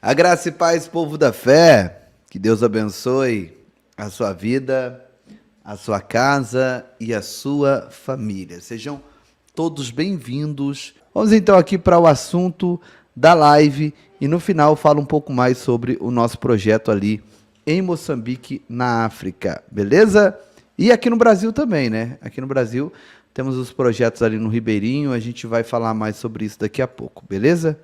A graça e paz, povo da fé, que Deus abençoe a sua vida, a sua casa e a sua família. Sejam todos bem-vindos. Vamos então aqui para o assunto da live e no final falo um pouco mais sobre o nosso projeto ali em Moçambique, na África, beleza? E aqui no Brasil também, né? Aqui no Brasil temos os projetos ali no Ribeirinho, a gente vai falar mais sobre isso daqui a pouco, beleza?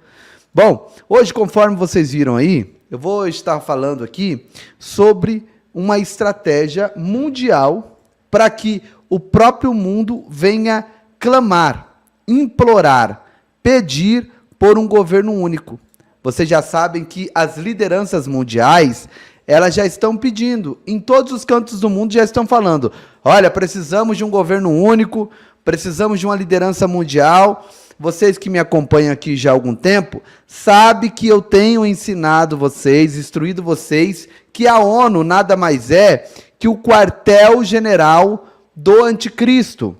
Bom, hoje, conforme vocês viram aí, eu vou estar falando aqui sobre uma estratégia mundial para que o próprio mundo venha clamar, implorar, pedir por um governo único. Vocês já sabem que as lideranças mundiais, elas já estão pedindo, em todos os cantos do mundo já estão falando, olha, precisamos de um governo único, precisamos de uma liderança mundial. Vocês que me acompanham aqui já há algum tempo, sabem que eu tenho ensinado vocês, instruído vocês, que a ONU nada mais é que o quartel-general do anticristo.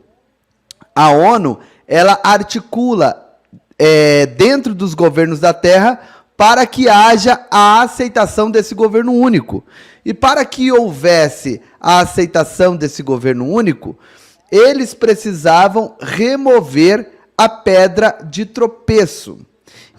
A ONU, ela articula dentro dos governos da Terra para que haja a aceitação desse governo único. E para que houvesse a aceitação desse governo único, eles precisavam remover a pedra de tropeço.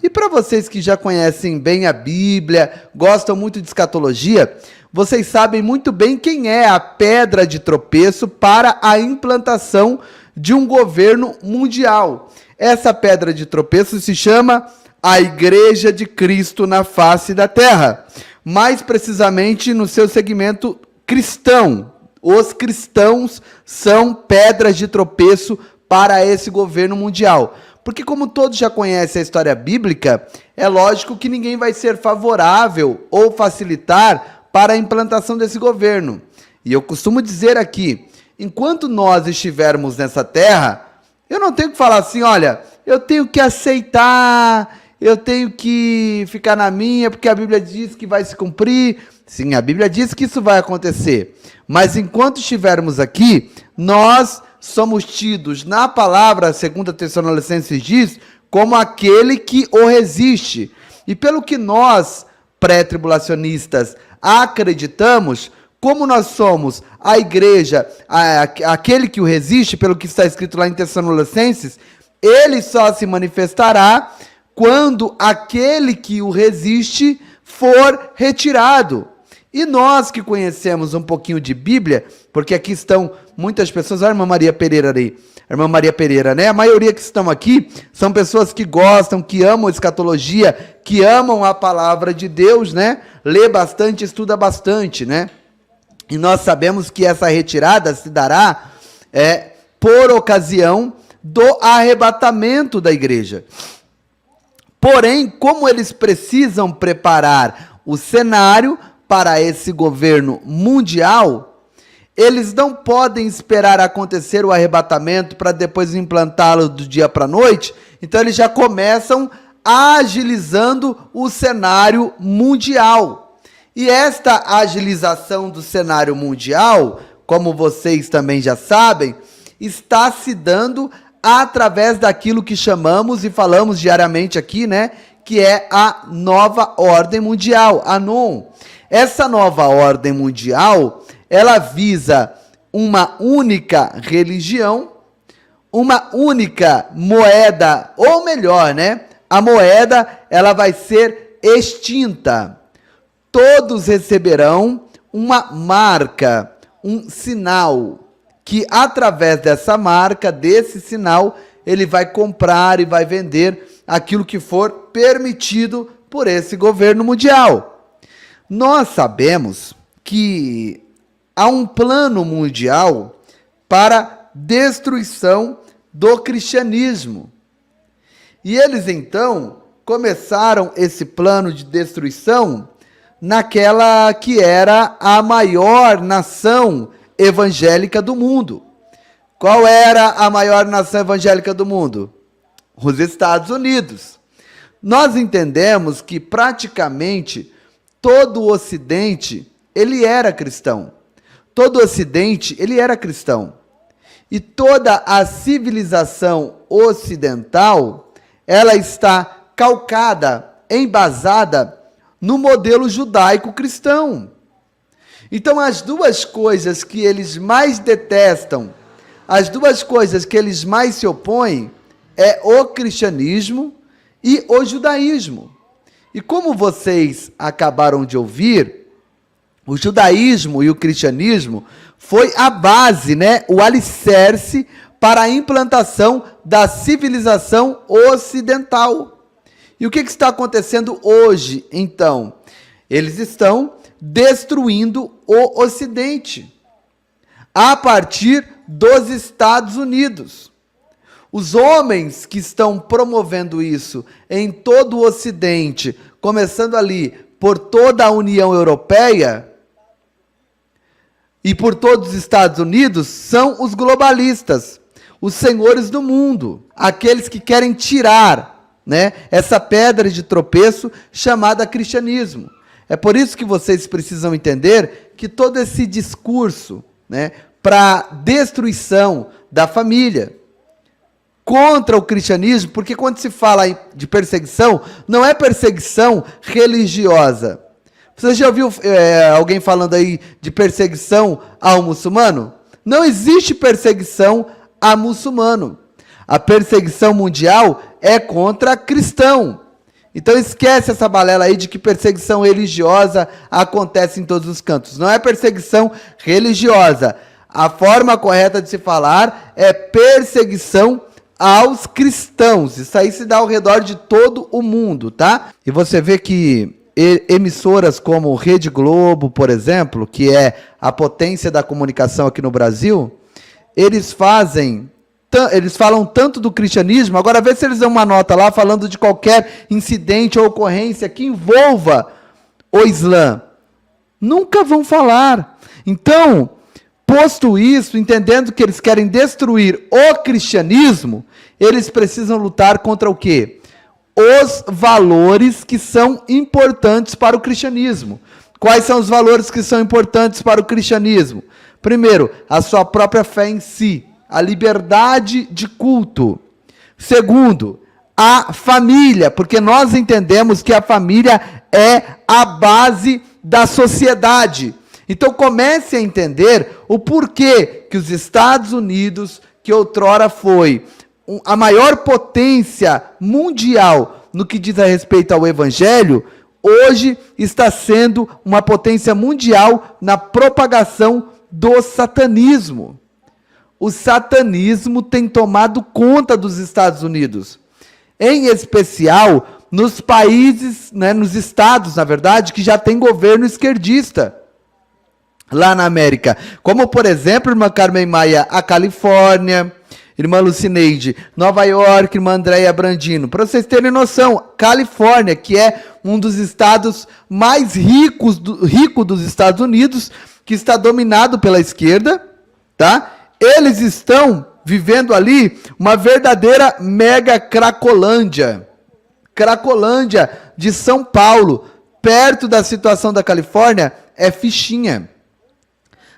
E para vocês que já conhecem bem a Bíblia, gostam muito de escatologia, vocês sabem muito bem quem é a pedra de tropeço para a implantação de um governo mundial. Essa pedra de tropeço se chama a Igreja de Cristo na face da Terra, mais precisamente no seu segmento cristão. Os cristãos são pedras de tropeço para esse governo mundial. Porque como todos já conhecem a história bíblica, é lógico que ninguém vai ser favorável ou facilitar para a implantação desse governo. E eu costumo dizer aqui, enquanto nós estivermos nessa terra, eu não tenho que falar assim, olha, eu tenho que aceitar, eu tenho que ficar na minha, porque a Bíblia diz que vai se cumprir. Sim, a Bíblia diz que isso vai acontecer. Mas enquanto estivermos aqui, nós somos tidos na palavra, segundo a Tessalonicenses diz, como aquele que o resiste. E pelo que nós, pré-tribulacionistas, acreditamos, como nós somos a igreja, aquele que o resiste, pelo que está escrito lá em Tessalonicenses, ele só se manifestará quando aquele que o resiste for retirado. E nós que conhecemos um pouquinho de Bíblia, porque aqui estão muitas pessoas, olha a irmã Maria Pereira ali, a irmã Maria Pereira, né? A maioria que estão aqui são pessoas que gostam, que amam escatologia, que amam a palavra de Deus, né? Lê bastante, estuda bastante, né? E nós sabemos que essa retirada se dará por ocasião do arrebatamento da igreja. Porém, como eles precisam preparar o cenário para esse governo mundial, eles não podem esperar acontecer o arrebatamento para depois implantá-lo do dia para a noite, então eles já começam agilizando o cenário mundial. E esta agilização do cenário mundial, como vocês também já sabem, está se dando através daquilo que chamamos e falamos diariamente aqui, né, que é a nova ordem mundial, a NON. Essa nova ordem mundial, ela visa uma única religião, uma única moeda, ou melhor, né? A moeda, ela vai ser extinta. Todos receberão uma marca, um sinal, que através dessa marca, desse sinal, ele vai comprar e vai vender aquilo que for permitido por esse governo mundial. Nós sabemos que há um plano mundial para destruição do cristianismo. E eles, então, começaram esse plano de destruição naquela que era a maior nação evangélica do mundo. Qual era a maior nação evangélica do mundo? Os Estados Unidos. Nós entendemos que praticamente todo o Ocidente, ele era cristão. Todo o Ocidente, ele era cristão. E toda a civilização ocidental, ela está calcada, embasada no modelo judaico-cristão. Então, as duas coisas que eles mais detestam, as duas coisas que eles mais se opõem, é o cristianismo e o judaísmo. E como vocês acabaram de ouvir, o judaísmo e o cristianismo foi a base, né, o alicerce para a implantação da civilização ocidental. E o que está acontecendo hoje, então? Eles estão destruindo o Ocidente a partir dos Estados Unidos. Os homens que estão promovendo isso em todo o Ocidente, começando ali por toda a União Europeia e por todos os Estados Unidos, são os globalistas, os senhores do mundo, aqueles que querem tirar, né, essa pedra de tropeço chamada cristianismo. É por isso que vocês precisam entender que todo esse discurso, né, para destruição da família, contra o cristianismo, porque quando se fala de perseguição, não é perseguição religiosa. Você já ouviu alguém falando aí de perseguição ao muçulmano? Não existe perseguição a muçulmano. A perseguição mundial é contra cristão. Então esquece essa balela aí de que perseguição religiosa acontece em todos os cantos. Não é perseguição religiosa. A forma correta de se falar é perseguição aos cristãos. Isso aí se dá ao redor de todo o mundo, tá? E você vê que emissoras como Rede Globo, por exemplo, que é a potência da comunicação aqui no Brasil, eles falam tanto do cristianismo. Agora vê se eles dão uma nota lá falando de qualquer incidente ou ocorrência que envolva o Islã. Nunca vão falar. Então, posto isso, entendendo que eles querem destruir o cristianismo, eles precisam lutar contra o quê? Os valores que são importantes para o cristianismo. Quais são os valores que são importantes para o cristianismo? Primeiro, a sua própria fé em si, a liberdade de culto. Segundo, a família, porque nós entendemos que a família é a base da sociedade. Então comece a entender o porquê que os Estados Unidos, que outrora foi a maior potência mundial no que diz a respeito ao evangelho, hoje está sendo uma potência mundial na propagação do satanismo. O satanismo tem tomado conta dos Estados Unidos, em especial nos países, né, nos estados, na verdade, que já tem governo esquerdista lá na América, como por exemplo, irmã Carmen Maia, a Califórnia, irmã Lucineide, Nova York, irmã Andréia Brandino. Para vocês terem noção, Califórnia, que é um dos estados mais ricos dos Estados Unidos, que está dominado pela esquerda, tá? Eles estão vivendo ali uma verdadeira mega Cracolândia. Cracolândia de São Paulo, perto da situação da Califórnia, é fichinha.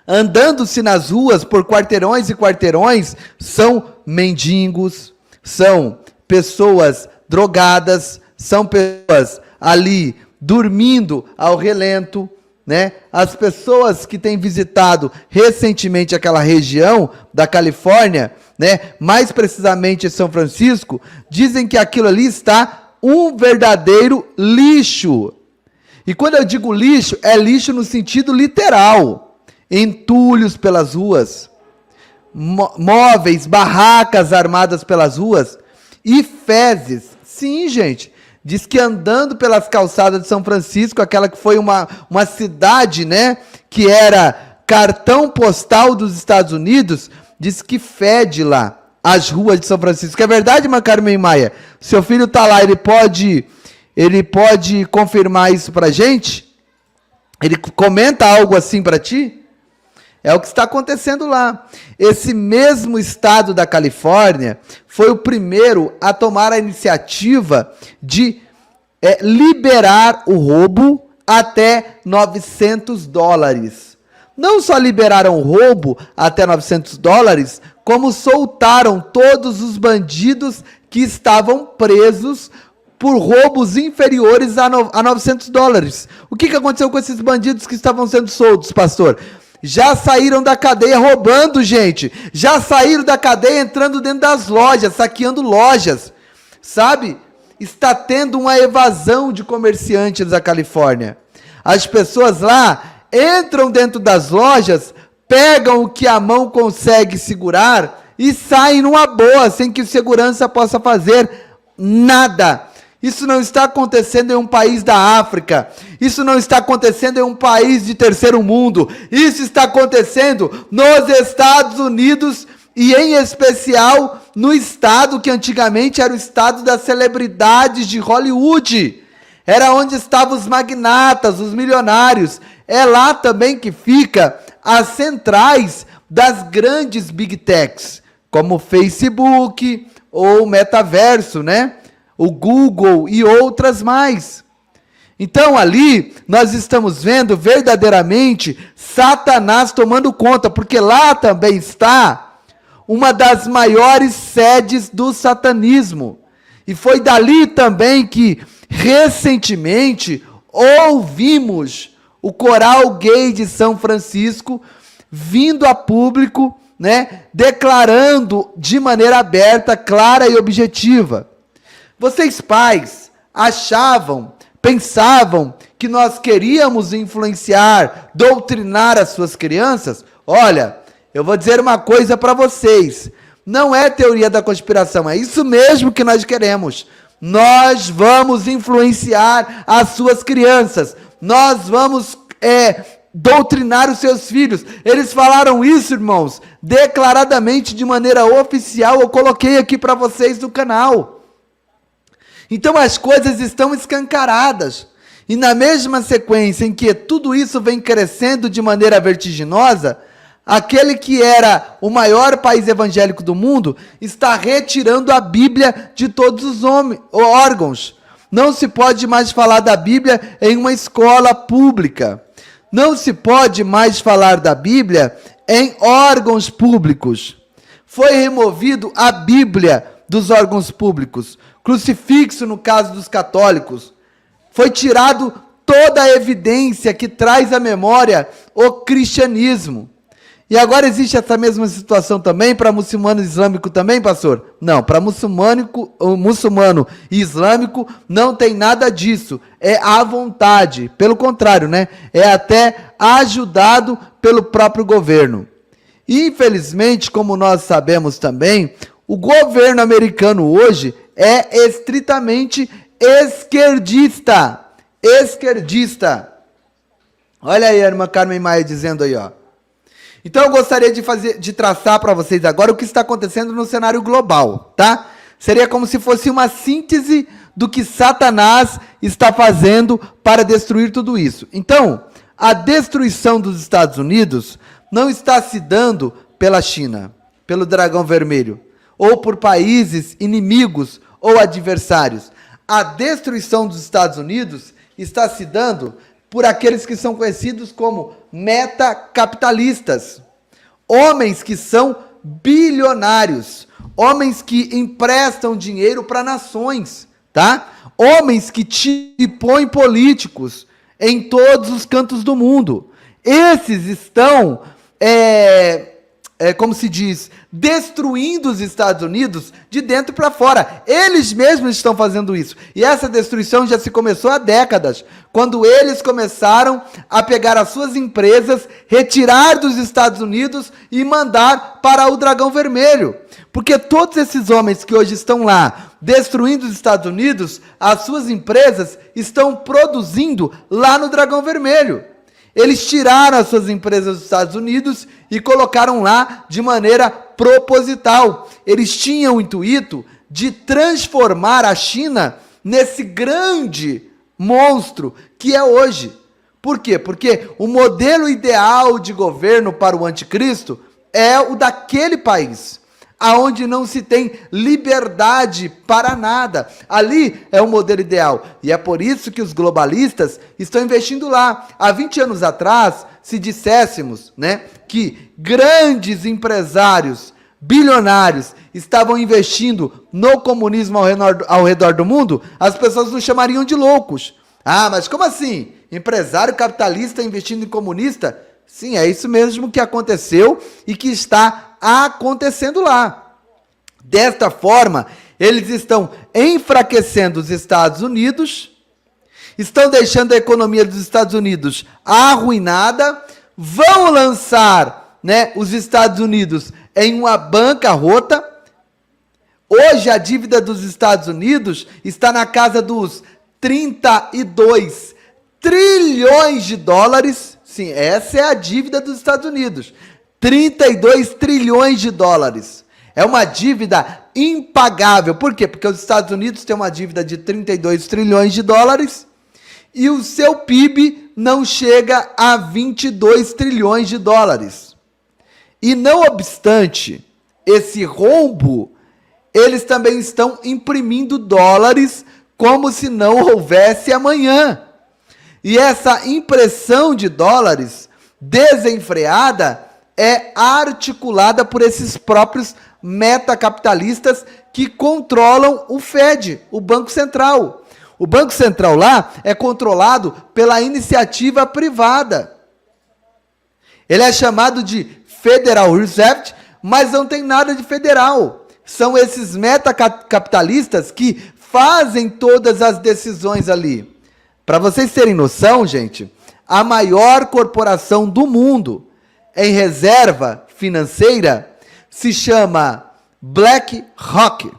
Andando-se nas ruas por quarteirões e quarteirões, são mendigos, são pessoas drogadas, são pessoas ali dormindo ao relento, né? As pessoas que têm visitado recentemente aquela região da Califórnia, né, mais precisamente São Francisco, dizem que aquilo ali está um verdadeiro lixo. E quando eu digo lixo, é lixo no sentido literal. Entulhos pelas ruas, móveis, barracas armadas pelas ruas e fezes. Sim, gente, diz que andando pelas calçadas de São Francisco, aquela que foi uma cidade, né, que era cartão postal dos Estados Unidos, diz que fede lá as ruas de São Francisco. É verdade, irmã Carmen Maia? Seu filho está lá, ele pode confirmar isso pra gente? Ele comenta algo assim para ti? É o que está acontecendo lá. Esse mesmo estado da Califórnia foi o primeiro a tomar a iniciativa de liberar o roubo até $900. Não só liberaram o roubo até $900, como soltaram todos os bandidos que estavam presos por roubos inferiores a $900. O que aconteceu com esses bandidos que estavam sendo soltos, pastor? Já saíram da cadeia roubando, gente. Já saíram da cadeia entrando dentro das lojas, saqueando lojas. Sabe? Está tendo uma evasão de comerciantes da Califórnia. As pessoas lá entram dentro das lojas, pegam o que a mão consegue segurar e saem numa boa, sem que o segurança possa fazer nada. Isso não está acontecendo em um país da África. Isso não está acontecendo em um país de terceiro mundo. Isso está acontecendo nos Estados Unidos e, em especial, no estado que antigamente era o estado das celebridades de Hollywood. Era onde estavam os magnatas, os milionários. É lá também que fica as centrais das grandes Big Techs, como o Facebook ou o Metaverso, né? O Google e outras mais. Então ali nós estamos vendo verdadeiramente Satanás tomando conta, porque lá também está uma das maiores sedes do satanismo. E foi dali também que recentemente ouvimos o coral gay de São Francisco vindo a público, né, declarando de maneira aberta, clara e objetiva. Vocês pais achavam, pensavam que nós queríamos influenciar, doutrinar as suas crianças? Olha, eu vou dizer uma coisa para vocês. Não é teoria da conspiração, é isso mesmo que nós queremos. Nós vamos influenciar as suas crianças. Nós vamos doutrinar os seus filhos. Eles falaram isso, irmãos, declaradamente, de maneira oficial. Eu coloquei aqui para vocês no canal. Então as coisas estão escancaradas. E na mesma sequência em que tudo isso vem crescendo de maneira vertiginosa, aquele que era o maior país evangélico do mundo está retirando a Bíblia de todos os órgãos. Não se pode mais falar da Bíblia em uma escola pública. Não se pode mais falar da Bíblia em órgãos públicos. Foi removido a Bíblia dos órgãos públicos. Crucifixo no caso dos católicos. Foi tirado toda a evidência que traz à memória o cristianismo. E agora existe essa mesma situação também para muçulmano islâmico também, pastor? Não, para muçulmano e islâmico não tem nada disso. É à vontade. Pelo contrário, né? É até ajudado pelo próprio governo. Infelizmente, como nós sabemos também, o governo americano hoje é estritamente esquerdista. Esquerdista. Olha aí a irmã Carmen Maia dizendo aí, ó. Então eu gostaria de traçar para vocês agora o que está acontecendo no cenário global, tá? Seria como se fosse uma síntese do que Satanás está fazendo para destruir tudo isso. Então, a destruição dos Estados Unidos não está se dando pela China, pelo dragão vermelho, ou por países inimigos ou adversários. A destruição dos Estados Unidos está se dando por aqueles que são conhecidos como metacapitalistas. Homens que são bilionários. Homens que emprestam dinheiro para nações, tá? Homens que põem políticos em todos os cantos do mundo. Esses estão, como se diz, destruindo os Estados Unidos de dentro para fora. Eles mesmos estão fazendo isso. E essa destruição já se começou há décadas, quando eles começaram a pegar as suas empresas, retirar dos Estados Unidos e mandar para o Dragão Vermelho. Porque todos esses homens que hoje estão lá destruindo os Estados Unidos, as suas empresas estão produzindo lá no Dragão Vermelho. Eles tiraram as suas empresas dos Estados Unidos e colocaram lá de maneira proposital. Eles tinham o intuito de transformar a China nesse grande monstro que é hoje. Por quê? Porque o modelo ideal de governo para o anticristo é o daquele país, aonde não se tem liberdade para nada. Ali é o modelo ideal. E é por isso que os globalistas estão investindo lá. Há 20 anos atrás, se disséssemos, né, que grandes empresários, bilionários, estavam investindo no comunismo ao redor do mundo, as pessoas nos chamariam de loucos. Ah, mas como assim? Empresário capitalista investindo em comunista? Sim, é isso mesmo que aconteceu e que está acontecendo lá. Desta forma, eles estão enfraquecendo os Estados Unidos, estão deixando a economia dos Estados Unidos arruinada, vão lançar, os Estados Unidos em uma bancarrota. Hoje a dívida dos Estados Unidos está na casa dos 32 trilhões de dólares. Sim, essa é a dívida dos Estados Unidos. 32 trilhões de dólares. É uma dívida impagável. Por quê? Porque os Estados Unidos têm uma dívida de 32 trilhões de dólares e o seu PIB não chega a 22 trilhões de dólares. E não obstante esse rombo, eles também estão imprimindo dólares como se não houvesse amanhã. E essa impressão de dólares desenfreada é articulada por esses próprios metacapitalistas que controlam o Fed, o Banco Central. O Banco Central lá é controlado pela iniciativa privada. Ele é chamado de Federal Reserve, mas não tem nada de federal. São esses metacapitalistas que fazem todas as decisões ali. Para vocês terem noção, gente, a maior corporação do mundo em reserva financeira se chama BlackRock.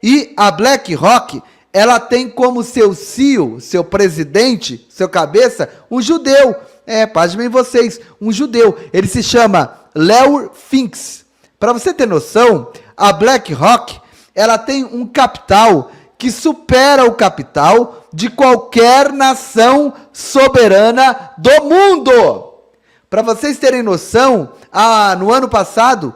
E a BlackRock, ela tem como seu CEO, seu presidente, seu cabeça, um judeu. Pasmem vocês, um judeu. Ele se chama Larry Fink. Para você ter noção, a BlackRock, ela tem um capital que supera o capital de qualquer nação soberana do mundo. Para vocês terem noção, no ano passado,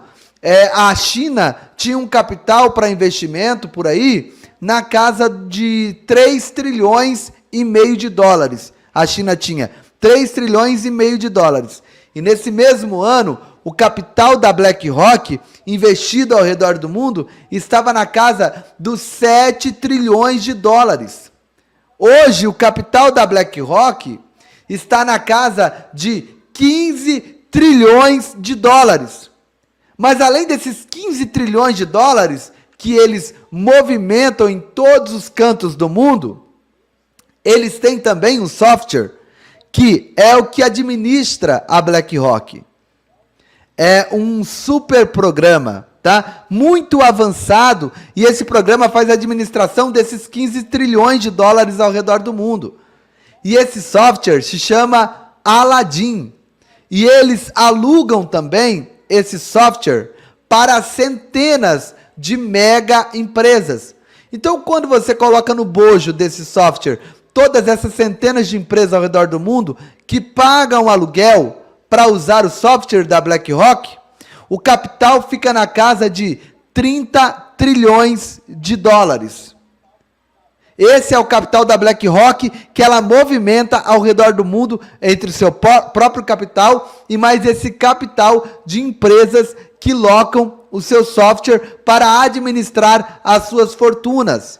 a China tinha um capital para investimento por aí na casa de 3 trilhões e meio de dólares. A China tinha 3 trilhões e meio de dólares. E nesse mesmo ano, o capital da BlackRock, investido ao redor do mundo, estava na casa dos 7 trilhões de dólares. Hoje, o capital da BlackRock está na casa de 15 trilhões de dólares. Mas além desses 15 trilhões de dólares que eles movimentam em todos os cantos do mundo, eles têm também um software que é o que administra a BlackRock. É um super programa, tá? Muito avançado, e esse programa faz a administração desses 15 trilhões de dólares ao redor do mundo. E esse software se chama Aladdin. E eles alugam também esse software para centenas de mega empresas. Então, quando você coloca no bojo desse software todas essas centenas de empresas ao redor do mundo que pagam aluguel para usar o software da BlackRock, o capital fica na casa de 30 trilhões de dólares. Esse é o capital da BlackRock que ela movimenta ao redor do mundo entre o seu próprio capital e mais esse capital de empresas que locam o seu software para administrar as suas fortunas.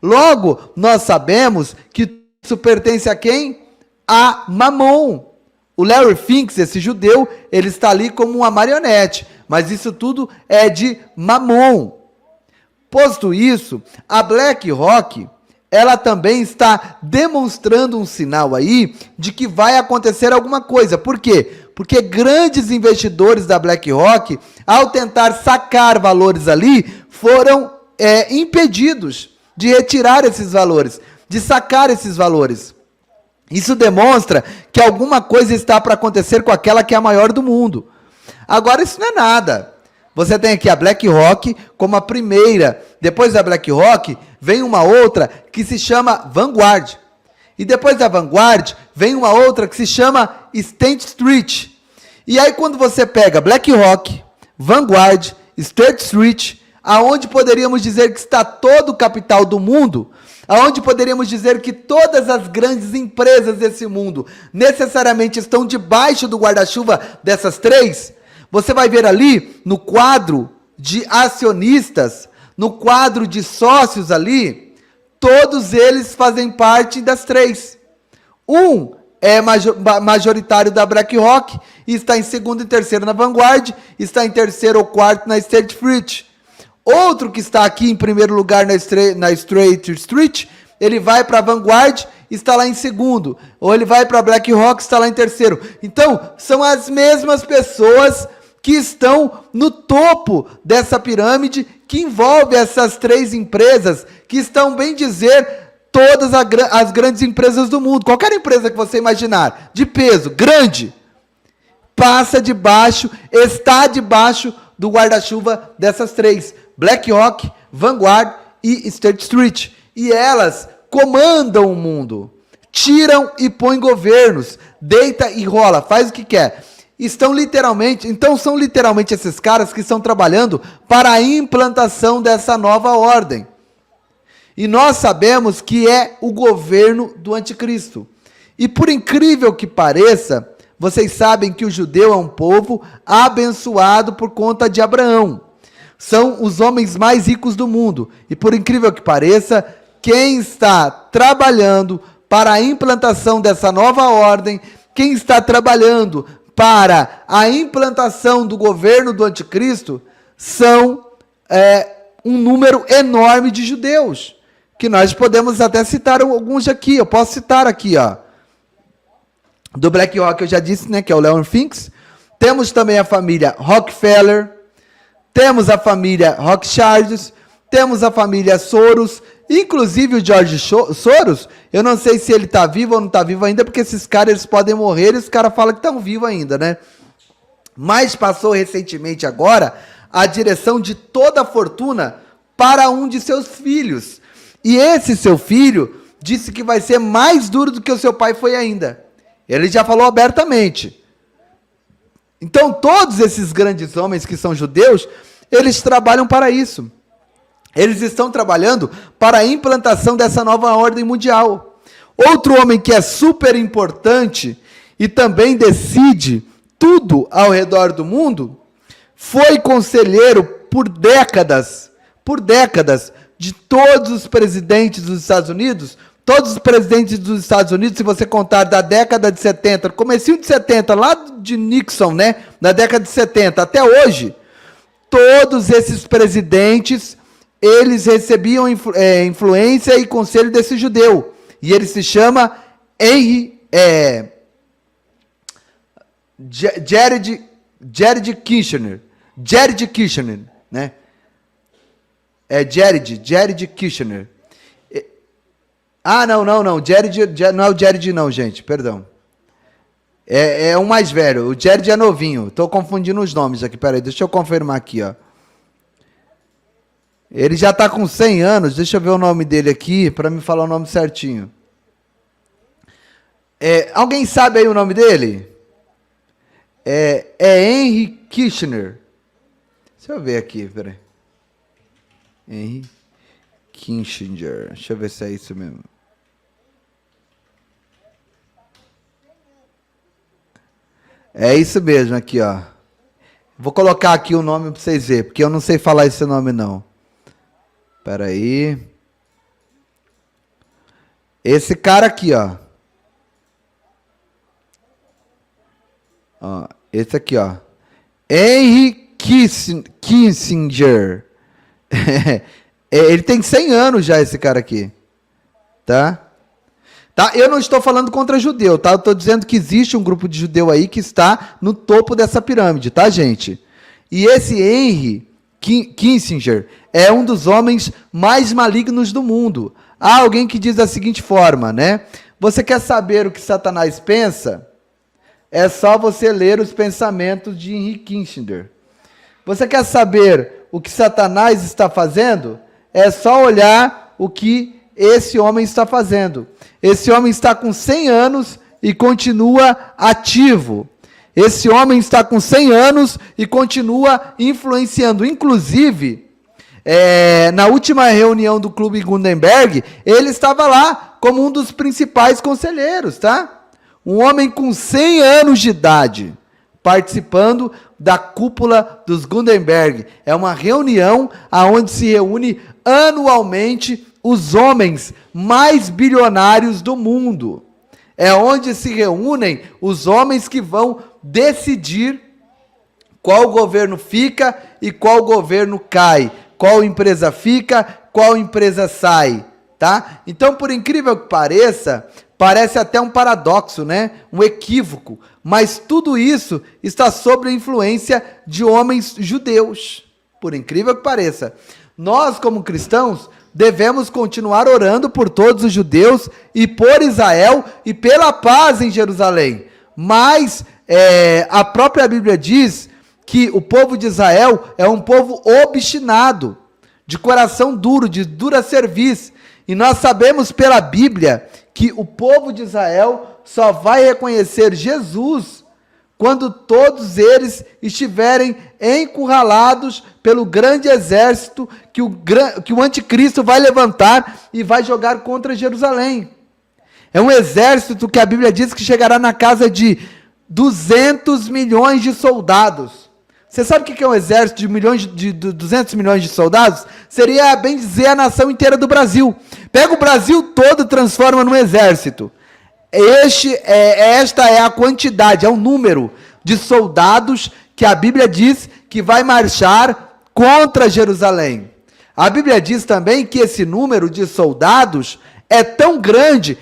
Logo, nós sabemos que isso pertence a quem? A Mamon. O Larry Fink, esse judeu, ele está ali como uma marionete, mas isso tudo é de Mamon. Posto isso, a BlackRock, ela também está demonstrando um sinal aí de que vai acontecer alguma coisa. Por quê? Porque grandes investidores da BlackRock, ao tentar sacar valores ali, foram impedidos de retirar esses valores, de sacar esses valores. Isso demonstra que alguma coisa está para acontecer com aquela que é a maior do mundo. Agora, isso não é nada. Você tem aqui a BlackRock como a primeira. Depois da BlackRock, vem uma outra que se chama Vanguard. E depois da Vanguard, vem uma outra que se chama State Street. E aí, quando você pega BlackRock, Vanguard, State Street, aonde poderíamos dizer que está todo o capital do mundo, aonde poderíamos dizer que todas as grandes empresas desse mundo necessariamente estão debaixo do guarda-chuva dessas três, você vai ver ali no quadro de acionistas, no quadro de sócios ali, todos eles fazem parte das três. Um é majoritário da BlackRock, e está em segundo e terceiro na Vanguard, está em terceiro ou quarto na State Street. Outro que está aqui em primeiro lugar na State Street, ele vai para a Vanguard, está lá em segundo. Ou ele vai para a BlackRock, está lá em terceiro. Então, são as mesmas pessoas que estão no topo dessa pirâmide, que envolve essas três empresas, que estão, bem dizer, todas as grandes empresas do mundo. Qualquer empresa que você imaginar, de peso, grande, passa debaixo, está debaixo do guarda-chuva dessas três. BlackRock, Vanguard e State Street. E elas comandam o mundo. Tiram e põem governos. Deita e rola, faz o que quer. São literalmente esses caras que estão trabalhando para a implantação dessa nova ordem. E nós sabemos que é o governo do anticristo. E por incrível que pareça, vocês sabem que o judeu é um povo abençoado por conta de Abraão. São os homens mais ricos do mundo. E por incrível que pareça, quem está trabalhando para a implantação dessa nova ordem, quem está trabalhando para a implantação do governo do anticristo, são um número enorme de judeus. Que nós podemos até citar alguns aqui. Eu posso citar aqui, ó. Do BlackRock eu já disse, né, que é o Leon Finks. Temos também a família Rockefeller. Temos a família Rothschild. Temos a família Soros. Inclusive o George Soros, eu não sei se ele está vivo ou não está vivo ainda, porque esses caras eles podem morrer e os caras falam que estão vivos ainda, né? Mas passou recentemente agora a direção de toda a fortuna para um de seus filhos. E esse seu filho disse que vai ser mais duro do que o seu pai foi ainda. Ele já falou abertamente. Então, todos esses grandes homens que são judeus, eles trabalham para isso. Eles estão trabalhando para a implantação dessa nova ordem mundial. Outro homem que é super importante e também decide tudo ao redor do mundo, foi conselheiro por décadas, de todos os presidentes dos Estados Unidos. Todos os presidentes dos Estados Unidos, se você contar da década de 70, comecinho de 70, lá de Nixon, né? Na década de 70 até hoje, todos esses presidentes, eles recebiam influência e conselho desse judeu. E ele se chama Jared Kushner. Jared Kushner, né? Jared Kushner. Ah, não. Jared, não é o Jared não, gente, perdão. É um mais velho. O Jared é novinho. Estou confundindo os nomes aqui. Peraí, deixa eu confirmar aqui, ó. Ele já está com 100 anos. Deixa eu ver o nome dele aqui para me falar o nome certinho. Alguém sabe aí o nome dele? É Henry Kissinger. Deixa eu ver aqui, peraí. Henry Kissinger. Deixa eu ver se é isso mesmo. É isso mesmo aqui, ó. Vou colocar aqui o nome para vocês verem, porque eu não sei falar esse nome não. Espera aí. Esse cara aqui, ó. Esse aqui, ó. Henry Kissinger. Ele tem 100 anos já, esse cara aqui. Tá? Eu não estou falando contra judeu, tá? Eu estou dizendo que existe um grupo de judeu aí que está no topo dessa pirâmide, tá, gente? E esse Henry Kissinger é um dos homens mais malignos do mundo. Há alguém que diz da seguinte forma, né? Você quer saber o que Satanás pensa? É só você ler os pensamentos de Henry Kissinger. Você quer saber o que Satanás está fazendo? É só olhar o que esse homem está fazendo. Esse homem está com 100 anos e continua ativo. Esse homem está com 100 anos e continua influenciando. Inclusive, na última reunião do Clube Gutenberg, ele estava lá como um dos principais conselheiros, tá? Um homem com 100 anos de idade participando da cúpula dos Gutenberg. É uma reunião onde se reúne anualmente os homens mais bilionários do mundo. É onde se reúnem os homens que vão decidir qual governo fica e qual governo cai, qual empresa fica, qual empresa sai, tá? Então, por incrível que pareça, parece até um paradoxo, né? Um equívoco, mas tudo isso está sob a influência de homens judeus, por incrível que pareça. Nós, como cristãos, devemos continuar orando por todos os judeus e por Israel e pela paz em Jerusalém. Mas a própria Bíblia diz que o povo de Israel é um povo obstinado, de coração duro, de dura cerviz. E nós sabemos pela Bíblia que o povo de Israel só vai reconhecer Jesus quando todos eles estiverem encurralados pelo grande exército que o anticristo vai levantar e vai jogar contra Jerusalém. É um exército que a Bíblia diz que chegará na casa de 200 milhões de soldados. Você sabe o que é um exército de 200 milhões de soldados? Seria, bem dizer, a nação inteira do Brasil. Pega o Brasil todo e transforma num exército. Esta é a quantidade, é o número de soldados que a Bíblia diz que vai marchar contra Jerusalém. A Bíblia diz também que esse número de soldados é tão grande,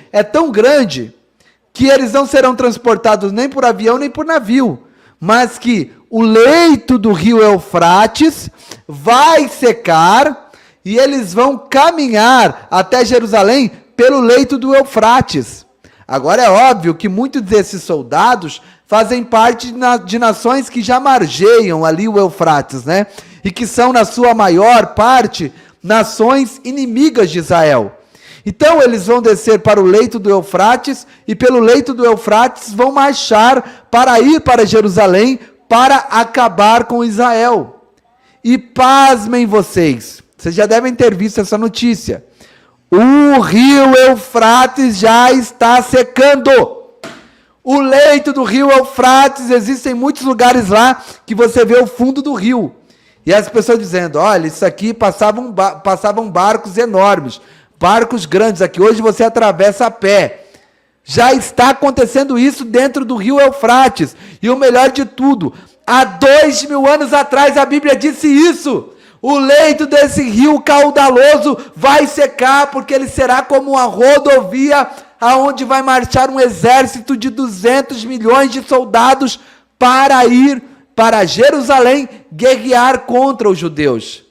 que eles não serão transportados nem por avião nem por navio, mas que o leito do rio Eufrates vai secar e eles vão caminhar até Jerusalém pelo leito do Eufrates. Agora é óbvio que muitos desses soldados fazem parte de nações que já margeiam ali o Eufrates, né? E que são, na sua maior parte, nações inimigas de Israel. Então eles vão descer para o leito do Eufrates e pelo leito do Eufrates vão marchar para ir para Jerusalém para acabar com Israel. E pasmem vocês já devem ter visto essa notícia. O rio Eufrates já está secando. O leito do rio Eufrates, existem muitos lugares lá que você vê o fundo do rio. E as pessoas dizendo, olha, isso aqui passavam barcos enormes, barcos grandes aqui, hoje você atravessa a pé. Já está acontecendo isso dentro do rio Eufrates. E o melhor de tudo, há 2000 anos atrás a Bíblia disse isso. O leito desse rio caudaloso vai secar, porque ele será como uma rodovia aonde vai marchar um exército de 200 milhões de soldados para ir para Jerusalém guerrear contra os judeus.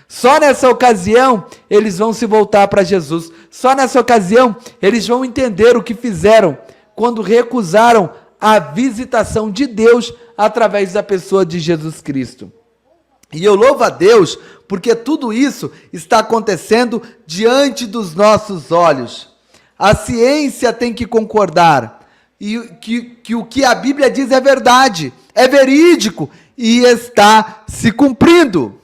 Só nessa ocasião eles vão se voltar para Jesus. Só nessa ocasião eles vão entender o que fizeram quando recusaram a visitação de Deus através da pessoa de Jesus Cristo. E eu louvo a Deus porque tudo isso está acontecendo diante dos nossos olhos. A ciência tem que concordar e que o que a Bíblia diz é verdade, é verídico e está se cumprindo.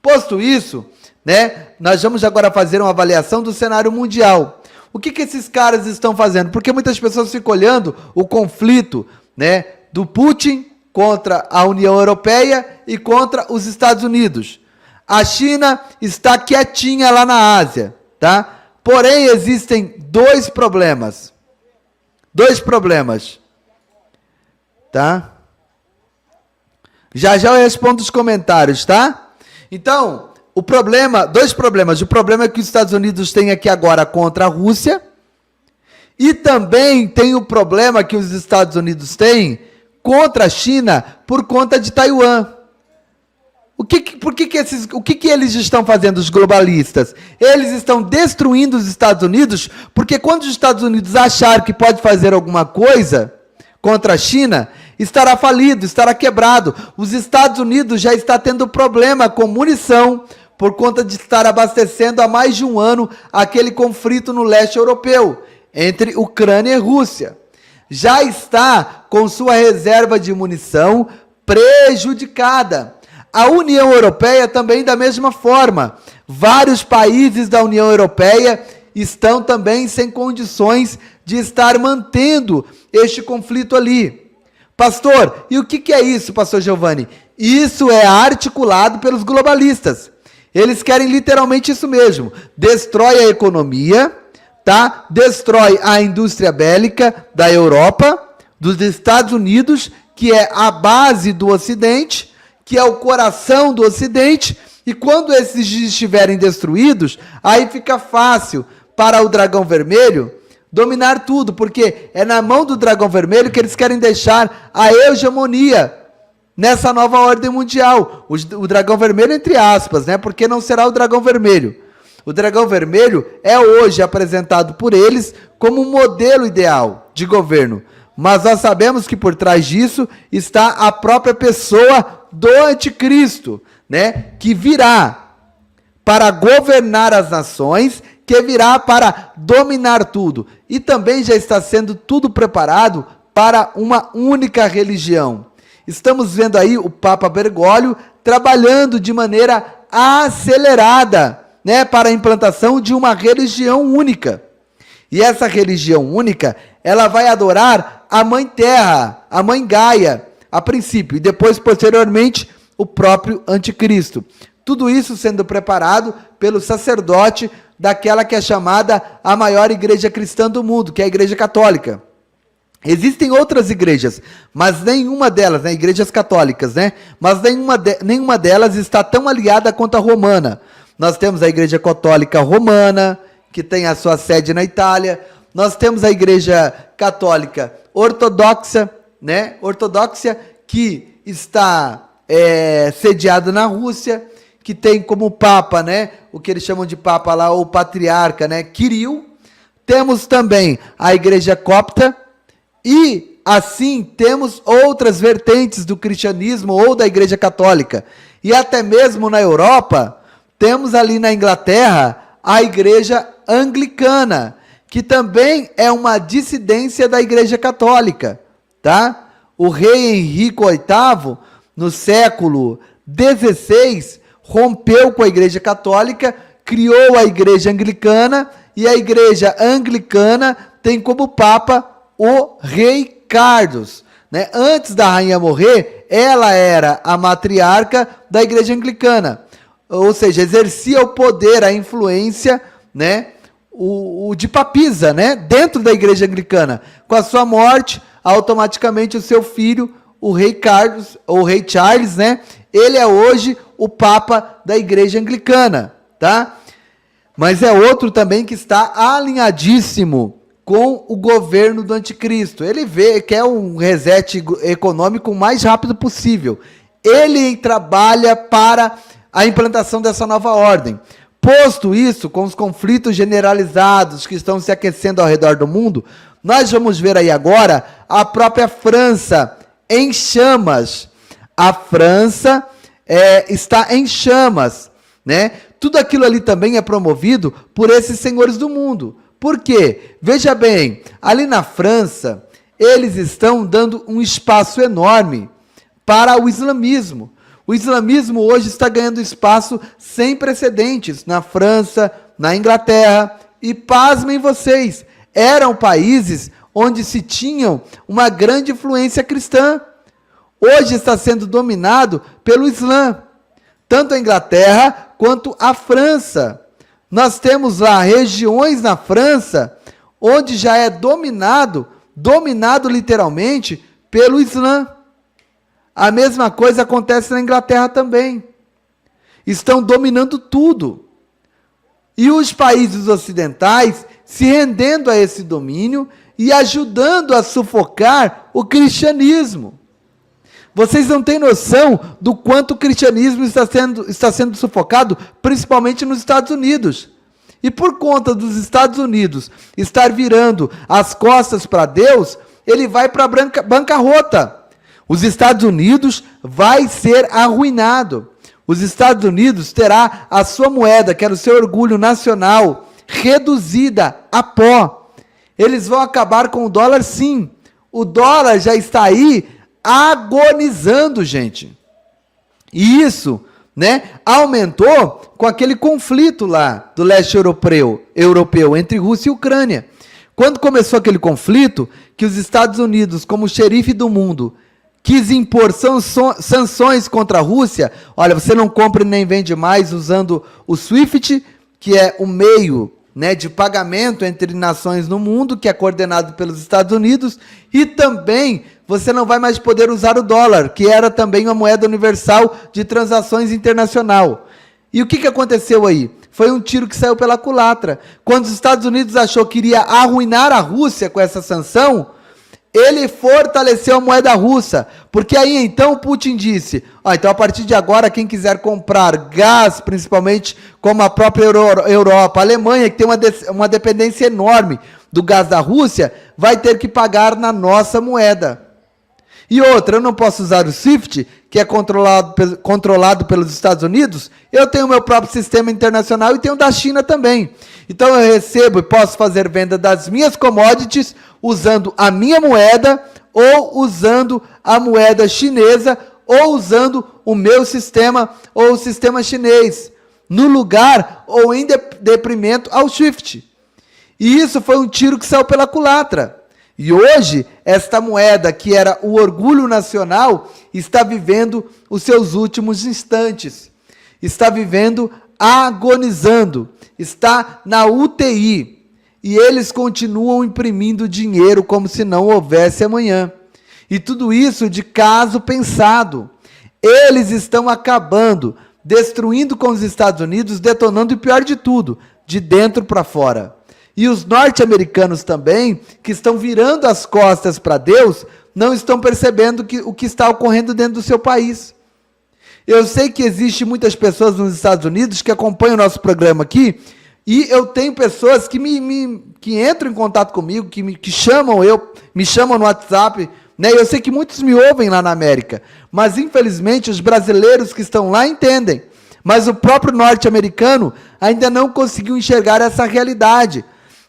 Posto isso, né, nós vamos agora fazer uma avaliação do cenário mundial. O que esses caras estão fazendo? Porque muitas pessoas ficam olhando o conflito, né, do Putin contra a União Europeia e contra os Estados Unidos. A China está quietinha lá na Ásia, tá? Porém, existem dois problemas, tá? Já eu respondo os comentários, tá? Então, dois problemas. O problema que os Estados Unidos têm aqui agora contra a Rússia e também tem o problema que os Estados Unidos têm contra a China por conta de Taiwan. O que eles estão fazendo, os globalistas? Eles estão destruindo os Estados Unidos, porque quando os Estados Unidos achar que pode fazer alguma coisa contra a China, estará falido, estará quebrado. Os Estados Unidos já está tendo problema com munição, por conta de estar abastecendo há mais de um ano aquele conflito no leste europeu, entre Ucrânia e Rússia. Já está com sua reserva de munição prejudicada. A União Europeia também da mesma forma. Vários países da União Europeia estão também sem condições de estar mantendo este conflito ali. Pastor, e o que é isso, pastor Giovanni? Isso é articulado pelos globalistas. Eles querem literalmente isso mesmo. Destrói a economia, tá? Destrói a indústria bélica da Europa, dos Estados Unidos, que é a base do Ocidente, que é o coração do Ocidente, e quando esses estiverem destruídos, aí fica fácil para o dragão vermelho dominar tudo, porque é na mão do dragão vermelho que eles querem deixar a hegemonia nessa nova ordem mundial. O dragão vermelho, entre aspas, né? Porque não será o dragão vermelho. O dragão vermelho é hoje apresentado por eles como um modelo ideal de governo. Mas nós sabemos que por trás disso está a própria pessoa do anticristo, né? Que virá para governar as nações, que virá para dominar tudo. E também já está sendo tudo preparado para uma única religião. Estamos vendo aí o Papa Bergoglio trabalhando de maneira acelerada, né, para a implantação de uma religião única. E essa religião única, ela vai adorar a Mãe Terra, a Mãe Gaia, a princípio, e depois, posteriormente, o próprio Anticristo. Tudo isso sendo preparado pelo sacerdote daquela que é chamada a maior igreja cristã do mundo, que é a Igreja Católica. Existem outras igrejas, mas nenhuma delas, né, igrejas católicas, né, mas nenhuma delas está tão aliada quanto a romana. Nós temos a Igreja Católica Romana, que tem a sua sede na Itália. Nós temos a Igreja Católica Ortodoxa, né, que está sediada na Rússia, que tem como papa, né, o que eles chamam de papa lá, o patriarca, né, Kirill. Temos também a Igreja Copta e, assim, temos outras vertentes do cristianismo ou da Igreja Católica. E até mesmo na Europa, temos ali na Inglaterra a Igreja Anglicana, que também é uma dissidência da Igreja Católica, tá? O rei Henrique VIII, no século XVI, rompeu com a Igreja Católica, criou a Igreja Anglicana, e a Igreja Anglicana tem como papa o rei Carlos, né? Antes da rainha morrer, ela era a matriarca da Igreja Anglicana, ou seja, exercia o poder, a influência, né? O de papisa, né? Dentro da Igreja Anglicana. Com a sua morte, automaticamente o seu filho, o rei Carlos, ou o rei Charles, né? Ele é hoje o papa da Igreja Anglicana, tá? Mas é outro também que está alinhadíssimo com o governo do anticristo. Ele quer um reset econômico o mais rápido possível. Ele trabalha para a implantação dessa nova ordem. Posto isso, com os conflitos generalizados que estão se aquecendo ao redor do mundo, nós vamos ver aí agora a própria França em chamas. A França está em chamas, né? Tudo aquilo ali também é promovido por esses senhores do mundo. Por quê? Veja bem, ali na França, eles estão dando um espaço enorme para o islamismo. O islamismo hoje está ganhando espaço sem precedentes na França, na Inglaterra, e pasmem vocês, eram países onde se tinham uma grande influência cristã. Hoje está sendo dominado pelo Islã, tanto a Inglaterra quanto a França. Nós temos lá regiões na França onde já é dominado literalmente pelo Islã. A mesma coisa acontece na Inglaterra também. Estão dominando tudo. E os países ocidentais se rendendo a esse domínio e ajudando a sufocar o cristianismo. Vocês não têm noção do quanto o cristianismo está sendo sufocado, principalmente nos Estados Unidos. E por conta dos Estados Unidos estar virando as costas para Deus, ele vai para a bancarrota. Os Estados Unidos vai ser arruinado. Os Estados Unidos terá a sua moeda, que era o seu orgulho nacional, reduzida a pó. Eles vão acabar com o dólar, sim. O dólar já está aí agonizando, gente. E isso, né, aumentou com aquele conflito lá do leste europeu entre Rússia e Ucrânia. Quando começou aquele conflito, que os Estados Unidos, como xerife do mundo, quis impor sanções contra a Rússia. Olha, você não compra nem vende mais usando o SWIFT, que é o meio, né, de pagamento entre nações no mundo, que é coordenado pelos Estados Unidos, e também você não vai mais poder usar o dólar, que era também uma moeda universal de transações internacional. E o que aconteceu aí? Foi um tiro que saiu pela culatra. Quando os Estados Unidos achou que iria arruinar a Rússia com essa sanção, ele fortaleceu a moeda russa, porque aí então Putin disse, então a partir de agora quem quiser comprar gás, principalmente como a própria Europa, a Alemanha, que tem uma dependência enorme do gás da Rússia, vai ter que pagar na nossa moeda. E outra, eu não posso usar o SWIFT, que é controlado pelos Estados Unidos, eu tenho o meu próprio sistema internacional e tenho da China também. Então eu recebo e posso fazer venda das minhas commodities usando a minha moeda, ou usando a moeda chinesa, ou usando o meu sistema, ou o sistema chinês, no lugar ou em detrimento ao SWIFT. E isso foi um tiro que saiu pela culatra. E hoje, esta moeda, que era o orgulho nacional, está vivendo os seus últimos instantes. Está vivendo agonizando. Está na UTI. E eles continuam imprimindo dinheiro como se não houvesse amanhã. E tudo isso de caso pensado. Eles estão acabando, destruindo com os Estados Unidos, detonando, e pior de tudo, de dentro para fora. E os norte-americanos também, que estão virando as costas para Deus, não estão percebendo o que está ocorrendo dentro do seu país. Eu sei que existe muitas pessoas nos Estados Unidos que acompanham o nosso programa aqui, e eu tenho pessoas que que entram em contato comigo, que me chamam no WhatsApp, né? Eu sei que muitos me ouvem lá na América, mas infelizmente os brasileiros que estão lá entendem. Mas o próprio norte-americano ainda não conseguiu enxergar essa realidade,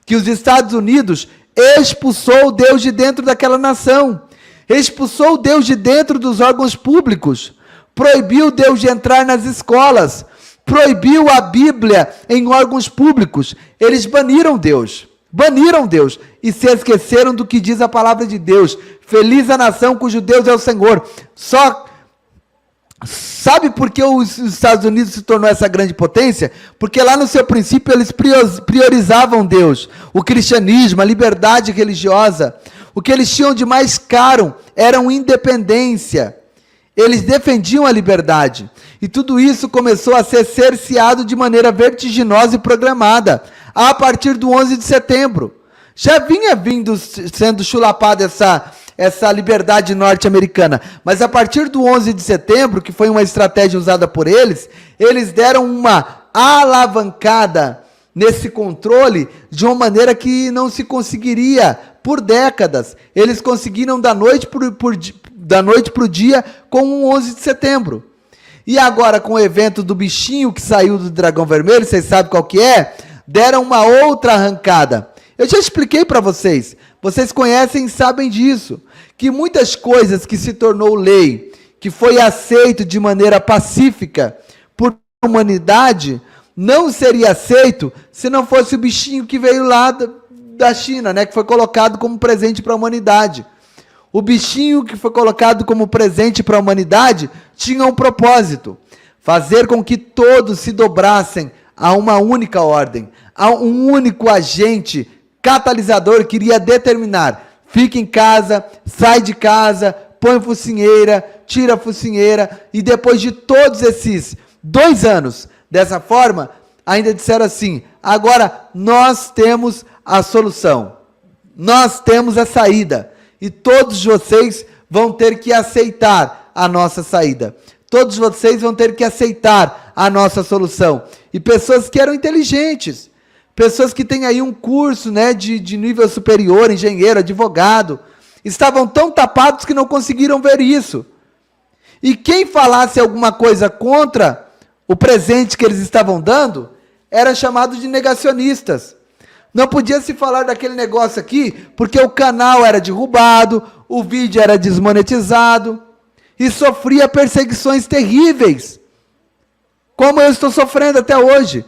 que os Estados Unidos expulsou Deus de dentro daquela nação, expulsou Deus de dentro dos órgãos públicos, proibiu Deus de entrar nas escolas, proibiu a Bíblia em órgãos públicos. Eles baniram Deus e se esqueceram do que diz a palavra de Deus. Feliz a nação cujo Deus é o Senhor. Sabe por que os Estados Unidos se tornou essa grande potência? Porque lá no seu princípio eles priorizavam Deus, o cristianismo, a liberdade religiosa. O que eles tinham de mais caro era independência. Eles defendiam a liberdade. E tudo isso começou a ser cerceado de maneira vertiginosa e programada, a partir do 11 de setembro. Já vinha sendo chulapada essa liberdade norte-americana, mas a partir do 11 de setembro, que foi uma estratégia usada por eles, eles deram uma alavancada nesse controle de uma maneira que não se conseguiria por décadas. Eles conseguiram da noite para o dia com o 11 de setembro. E agora com o evento do bichinho que saiu do dragão vermelho, vocês sabem qual que é? Deram uma outra arrancada. Eu já expliquei para vocês, vocês conhecem e sabem disso, que muitas coisas que se tornou lei, que foi aceito de maneira pacífica por humanidade, não seria aceito se não fosse o bichinho que veio lá da China, né, que foi colocado como presente para a humanidade. O bichinho que foi colocado como presente para a humanidade tinha um propósito: fazer com que todos se dobrassem a uma única ordem, a um único agente catalisador que iria determinar: fica em casa, sai de casa, põe focinheira, tira a focinheira. E depois de todos esses 2 anos, dessa forma, ainda disseram assim: agora nós temos a solução, nós temos a saída, e todos vocês vão ter que aceitar a nossa saída, todos vocês vão ter que aceitar a nossa solução. E pessoas que eram inteligentes, pessoas que têm aí um curso, né, de nível superior, engenheiro, advogado, estavam tão tapados que não conseguiram ver isso. E quem falasse alguma coisa contra o presente que eles estavam dando, era chamado de negacionistas. Não podia se falar daquele negócio aqui, porque o canal era derrubado, o vídeo era desmonetizado, e sofria perseguições terríveis, como eu estou sofrendo até hoje.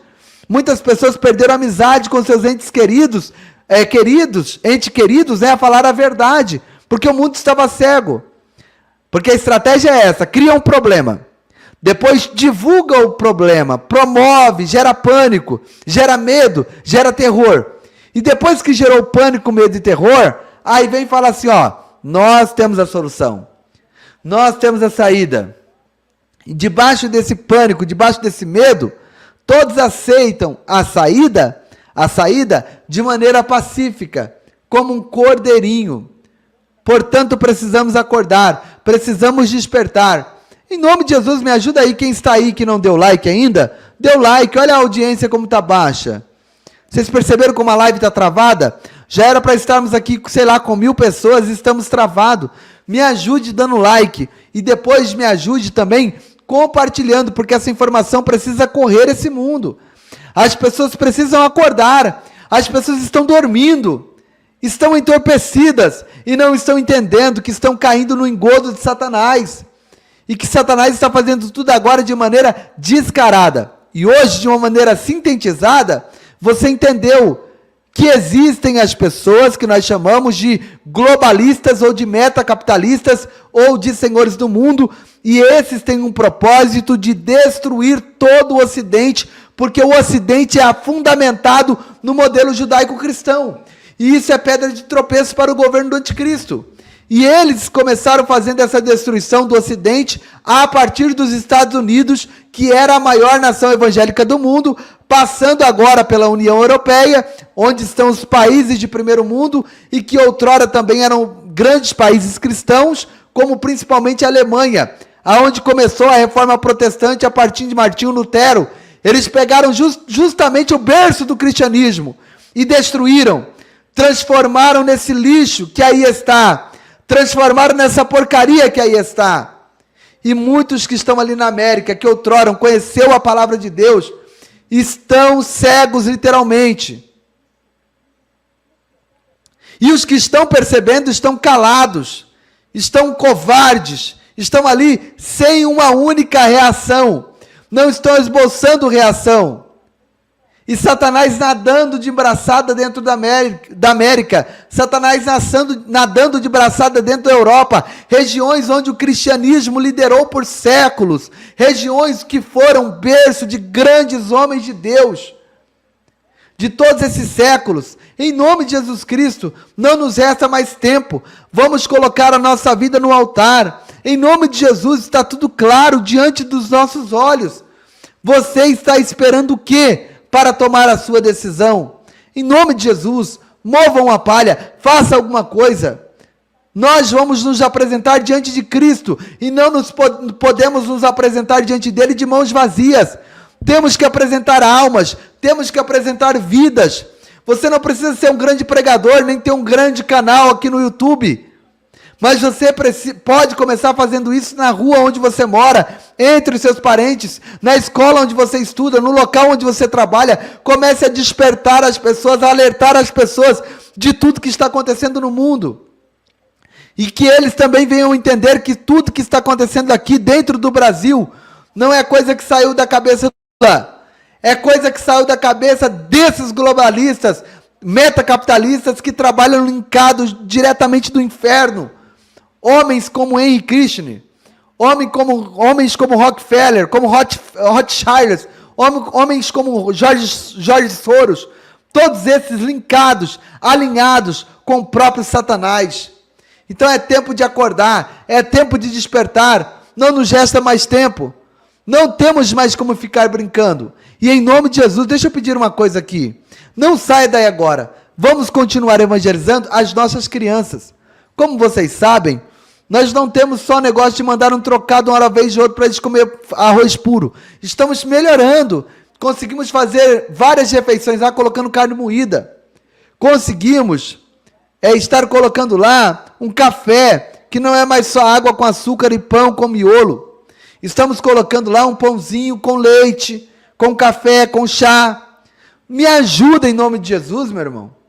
Muitas pessoas perderam amizade com seus entes queridos, a falar a verdade, porque o mundo estava cego. Porque a estratégia é essa, cria um problema. Depois divulga o problema, promove, gera pânico, gera medo, gera terror. E depois que gerou pânico, medo e terror, aí vem e fala assim, ó, nós temos a solução. Nós temos a saída. E debaixo desse pânico, debaixo desse medo, todos aceitam a saída de maneira pacífica, como um cordeirinho. Portanto, precisamos acordar, precisamos despertar. Em nome de Jesus, me ajuda aí, quem está aí que não deu like ainda, deu like, olha a audiência como está baixa. Vocês perceberam como a live está travada? Já era para estarmos aqui, sei lá, com 1000 pessoas e estamos travados. Me ajude dando like e depois me ajude também compartilhando, porque essa informação precisa correr esse mundo. As pessoas precisam acordar, as pessoas estão dormindo, estão entorpecidas e não estão entendendo que estão caindo no engodo de Satanás. E que Satanás está fazendo tudo agora de maneira descarada. E hoje, de uma maneira sintetizada, você entendeu que existem as pessoas que nós chamamos de globalistas ou de metacapitalistas ou de senhores do mundo, e esses têm um propósito de destruir todo o Ocidente, porque o Ocidente é fundamentado no modelo judaico-cristão. E isso é pedra de tropeço para o governo do anticristo. E eles começaram fazendo essa destruição do Ocidente a partir dos Estados Unidos, que era a maior nação evangélica do mundo, passando agora pela União Europeia, onde estão os países de primeiro mundo e que outrora também eram grandes países cristãos, como principalmente a Alemanha, aonde começou a reforma protestante a partir de Martinho Lutero. Eles pegaram justamente o berço do cristianismo e destruíram, transformaram nesse lixo que aí está, transformaram nessa porcaria que aí está. E muitos que estão ali na América, que outrora conheceu a palavra de Deus, estão cegos literalmente. E os que estão percebendo estão calados, estão covardes, estão ali sem uma única reação, não estão esboçando reação. E Satanás nadando de braçada dentro da América, Satanás nadando de braçada dentro da Europa, regiões onde o cristianismo liderou por séculos, regiões que foram berço de grandes homens de Deus, de todos esses séculos. Em nome de Jesus Cristo, não nos resta mais tempo, vamos colocar a nossa vida no altar. Em nome de Jesus, está tudo claro diante dos nossos olhos. Você está esperando o quê para tomar a sua decisão? Em nome de Jesus, movam a palha, faça alguma coisa. Nós vamos nos apresentar diante de Cristo e não podemos nos apresentar diante dele de mãos vazias. Temos que apresentar almas, temos que apresentar vidas. Você não precisa ser um grande pregador, nem ter um grande canal aqui no YouTube. Mas você pode começar fazendo isso na rua onde você mora, entre os seus parentes, na escola onde você estuda, no local onde você trabalha. Comece a despertar as pessoas, a alertar as pessoas de tudo que está acontecendo no mundo. E que eles também venham entender que tudo que está acontecendo aqui dentro do Brasil não é coisa que saiu da cabeça do Lula, é coisa que saiu da cabeça desses globalistas, metacapitalistas que trabalham linkados diretamente do inferno. Homens como Henry Kissinger, homens como Rockefeller, como Rothschild, homens como George Soros, todos esses linkados, alinhados com o próprio Satanás. Então é tempo de acordar, é tempo de despertar, não nos resta mais tempo, não temos mais como ficar brincando. E em nome de Jesus, deixa eu pedir uma coisa aqui, não saia daí agora, vamos continuar evangelizando as nossas crianças. Como vocês sabem, nós não temos só negócio de mandar um trocado uma hora vez de outra para eles comer arroz puro. Estamos melhorando. Conseguimos fazer várias refeições lá colocando carne moída. Conseguimos estar colocando lá um café, que não é mais só água com açúcar e pão com miolo. Estamos colocando lá um pãozinho com leite, com café, com chá. Me ajuda em nome de Jesus, meu irmão.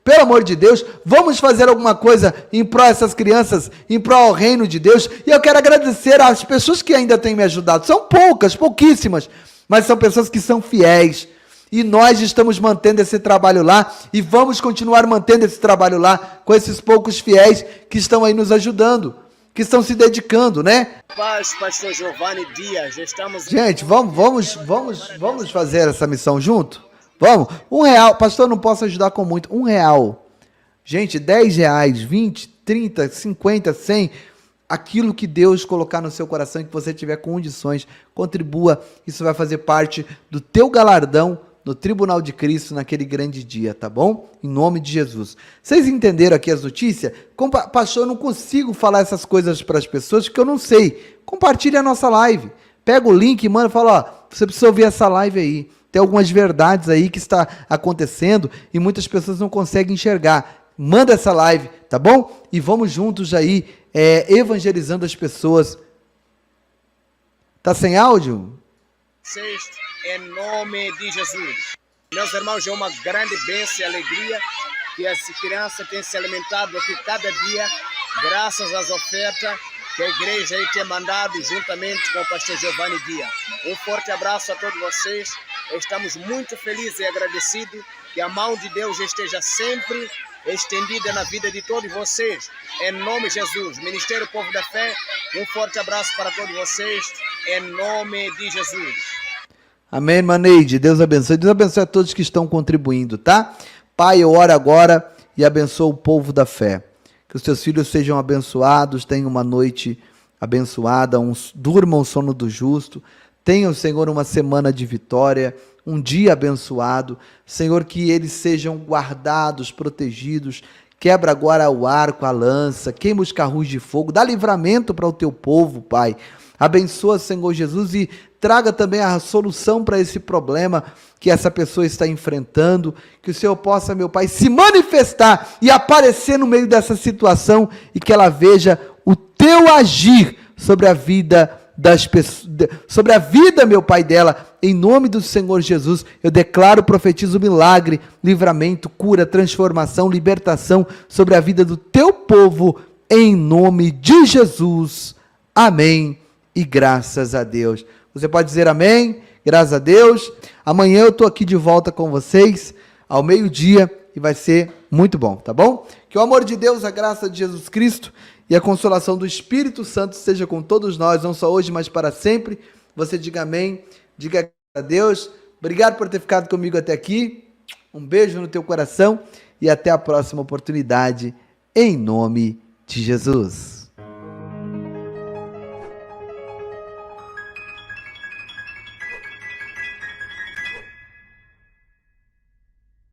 Pelo amor de Deus, vamos fazer alguma coisa em prol dessas crianças, em prol ao reino de Deus. E eu quero agradecer às pessoas que ainda têm me ajudado. São poucas, pouquíssimas, mas são pessoas que são fiéis. E nós estamos mantendo esse trabalho lá e vamos continuar mantendo esse trabalho lá com esses poucos fiéis que estão aí nos ajudando. que estão se dedicando, né? Paz, pastor Giovanni Dias, estamos... Gente, vamos fazer essa missão junto? Vamos? R$ 1, pastor, não posso ajudar com muito, R$ 1. Gente, R$ 10, 20, 30, 50, 100, aquilo que Deus colocar no seu coração e que você tiver condições, contribua, isso vai fazer parte do teu galardão no Tribunal de Cristo naquele grande dia, tá bom? Em nome de Jesus. Vocês entenderam aqui as notícias? Pastor, eu não consigo falar essas coisas para as pessoas porque eu não sei. Compartilhe a nossa live. Pega o link e manda e fala, ó, você precisa ouvir essa live aí. Tem algumas verdades aí que está acontecendo e muitas pessoas não conseguem enxergar. Manda essa live, tá bom? E vamos juntos aí, evangelizando as pessoas. Tá sem áudio? Em nome de Jesus. Meus irmãos, é uma grande bênção e alegria que as crianças têm se alimentado aqui cada dia, graças às ofertas que a igreja aí tem mandado juntamente com o pastor Giovanni Dias. Um forte abraço a todos vocês. Estamos muito felizes e agradecidos que a mão de Deus esteja sempre estendida na vida de todos vocês. Em nome de Jesus. Ministério Povo da Fé, um forte abraço para todos vocês. Em nome de Jesus. Amém, irmã Neide. Deus abençoe. Deus abençoe a todos que estão contribuindo, tá? Pai, eu oro agora e abençoo o povo da fé. Que os teus filhos sejam abençoados, tenham uma noite abençoada, durmam o sono do justo. Tenham, Senhor, uma semana de vitória, um dia abençoado. Senhor, que eles sejam guardados, protegidos. Quebra agora o arco, a lança, queima os carros de fogo. Dá livramento para o teu povo, Pai. Abençoa, Senhor Jesus, e traga também a solução para esse problema que essa pessoa está enfrentando, que o Senhor possa, meu Pai, se manifestar e aparecer no meio dessa situação e que ela veja o teu agir sobre a vida das pessoas, sobre a vida, meu Pai, dela. Em nome do Senhor Jesus, eu declaro, profetizo milagre, livramento, cura, transformação, libertação sobre a vida do teu povo, em nome de Jesus. Amém. E graças a Deus. Você pode dizer amém? Graças a Deus. Amanhã eu estou aqui de volta com vocês ao meio-dia e vai ser muito bom, tá bom? Que o amor de Deus, a graça de Jesus Cristo e a consolação do Espírito Santo seja com todos nós, não só hoje, mas para sempre. Você diga amém, diga a Deus. Obrigado por ter ficado comigo até aqui. Um beijo no teu coração e até a próxima oportunidade, em nome de Jesus.